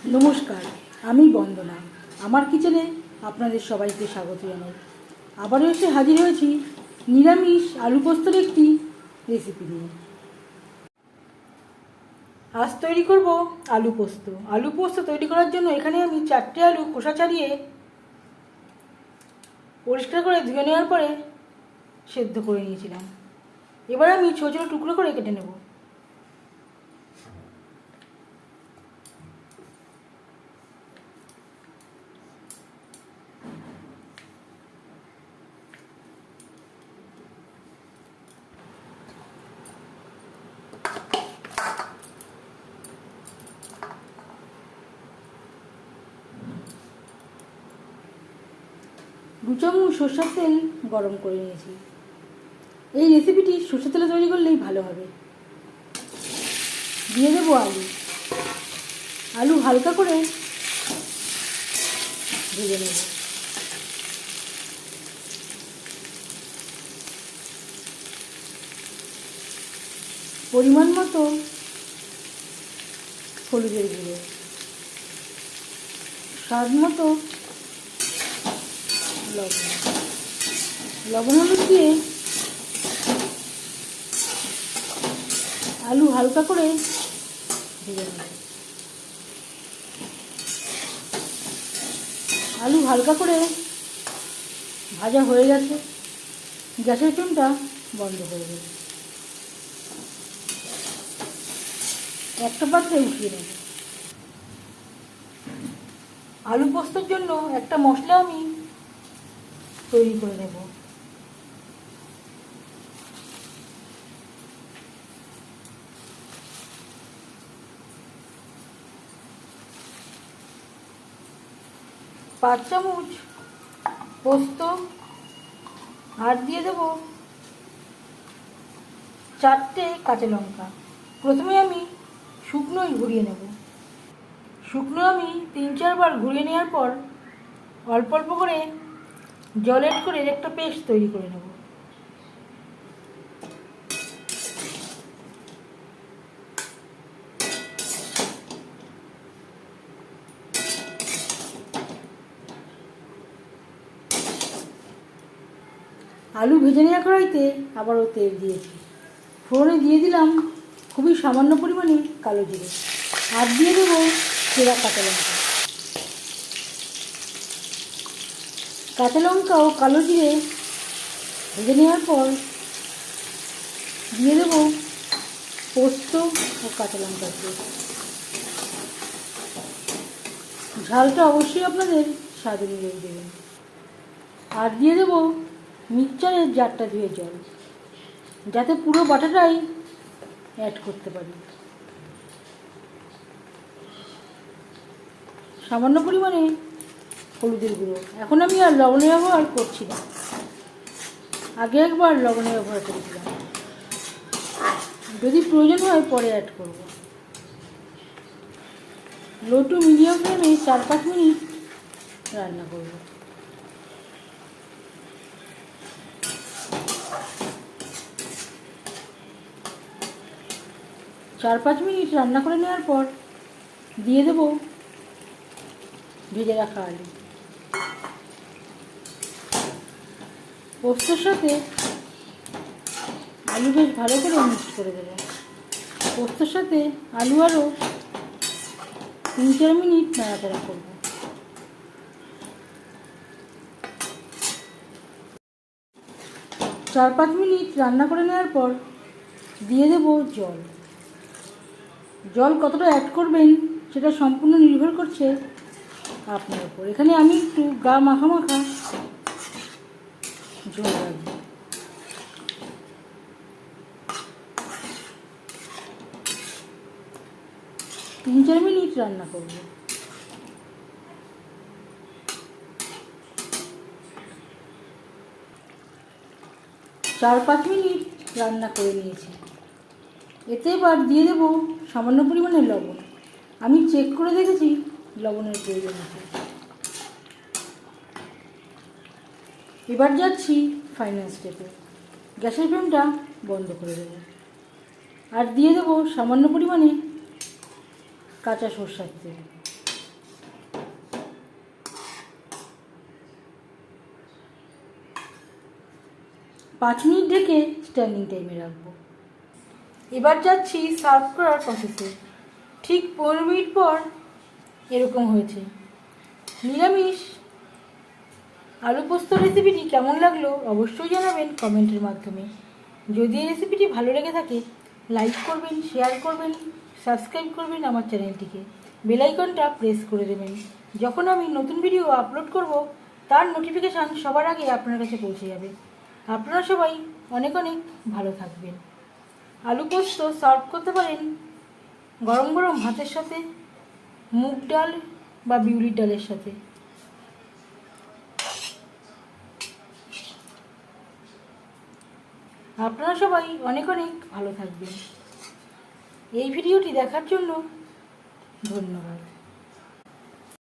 নমস্কার, আমি বন্দনা। আমার কিচেনে আপনাদের সবাইকে স্বাগত জানাই। আবারও এসে হাজির হয়েছি নিরামিষ আলু পোস্তর একটি রেসিপি নিয়ে। আজ তৈরি করব আলু পোস্ত। আলু পোস্ত তৈরি করার জন্য এখানে আমি 4টে আলু খোসা ছাড়িয়ে পরিষ্কার করে ধুয়ে নেওয়ার পরে সেদ্ধ করে নিয়েছিলাম। এবার আমি ছোটো ছোটো টুকরো করে কেটে নেব। দু চামচ সরষের তেল গরম করে নিয়েছি। এই রেসিপিটি সরষের তেলে তৈরি করলেই ভালো হবে। দিয়ে দেবো আলু। আলু হালকা করে ভেজে নেব। পরিমাণ মতো হলুদের গুঁড়ো, স্বাদ মতো লবণ হলুদ দিয়ে আলু হালকা করে ভেজে নেব। আলু হালকা করে ভাজা হয়ে গেছে। গ্যাসের ফ্লেমটা বন্ধ করে দেব। একটা পাত্রে উঠিয়ে নেব। আলু পোস্তর জন্য একটা মশলা আমি তৈরি করে নেব। পাঁচ চামচ পোস্ত আর দিয়ে দেব 4টে কাঁচা লঙ্কা। প্রথমে আমি শুকনোই ঘুরিয়ে নেব। শুকনো আমি 3-4 বার ঘুরিয়ে নেওয়ার পর অল্প অল্প করে জল এড করে একটা পেস্ট তৈরি করে নেব। আলু ভেজে নেওয়া কড়াইতে আবারও তেল দিয়েছি। ফোড়নে দিয়ে দিলাম খুবই সামান্য পরিমাণে কালো জিরে আর দিয়ে দেবো চেরা কাঁচা লঙ্কা। কাঁচা লঙ্কা ও কালো জিরে ভেজে নেওয়ার পর দিয়ে দেবো পোস্ত ও কাঁচা লঙ্কা দিয়ে। ঝালটা অবশ্যই আপনাদের স্বাদ অনুযায়ী দেবেন। আর দিয়ে দেবো মিক্সচারের জারটা ধুয়ে জল, যাতে পুরো বাটাটাই অ্যাড করতে পারি। সামান্য পরিমাণে হলুদের গুঁড়ো। এখন আমি আর লবণের ব্যবহার করছি না, আগে একবার লবণের ব্যবহার করেছিলাম। যদি প্রয়োজন হয় পরে অ্যাড করব। লো টু মিডিয়াম ফ্লেমে 4-5 মিনিট রান্না করব। চার পাঁচ মিনিট রান্না করে নেওয়ার পর দিয়ে দেব ভেজে রাখা আলু। পোস্তর সাথে আলু বেশ ভালো করে মিক্স করে দেবো। পোস্তর সাথে আলু আরও 3-4 মিনিট নাড়াচাড়া করব। চার পাঁচ মিনিট রান্না করে নেওয়ার পর দিয়ে দেব জল। জল কতটা অ্যাড করবেন সেটা সম্পূর্ণ নির্ভর করছে আপনার উপর। এখানে আমি একটু গা মাখা মাখা ঝোল রাখবো। তিন 4 মিনিট রান্না করব। চার 5 মিনিট রান্না করে নিয়েছি। এতে এবার দিয়ে দেবো সামান্য পরিমাণে লবণ। আমি চেক করে দেখেছি লবণের প্রয়োজন আছে। এবার যাচ্ছি ফাইনাল স্টেপে। গ্যাসের ফ্লেমটা বন্ধ করে দেবো আর দিয়ে দেবো সামান্য পরিমাণে কাঁচা সরষের তেল। 5 মিনিট ঢেকে স্ট্যান্ডিং টাইমে রাখবো। এবার যাচ্ছি সার্ভ করার প্রসেসে। ঠিক 15 মিনিট পর এরকম হয়েছে। নিরামিষ আলু পোস্ত রেসিপিটি কেমন লাগলো অবশ্যই জানাবেন কমেন্টের মাধ্যমে। যদি এই রেসিপিটি ভালো লেগে থাকে লাইক করবেন, শেয়ার করবেন, সাবস্ক্রাইব করবেন আমার চ্যানেলটিকে, বেল আইকনটা প্রেস করে দেবেন। যখন আমি নতুন ভিডিও আপলোড করব তার নোটিফিকেশান সবার আগে আপনার কাছে পৌঁছে যাবে। আপনারা সবাই অনেক অনেক ভালো থাকবেন। আলু পোস্ত সার্ভ করতে পারেন গরম গরম ভাতের সাথে, মুগ ডাল বা বিউলির ডালের সাথে। আপনারা সবাই অনেক অনেক ভালো থাকবেন। এই ভিডিওটি দেখার জন্য ধন্যবাদ।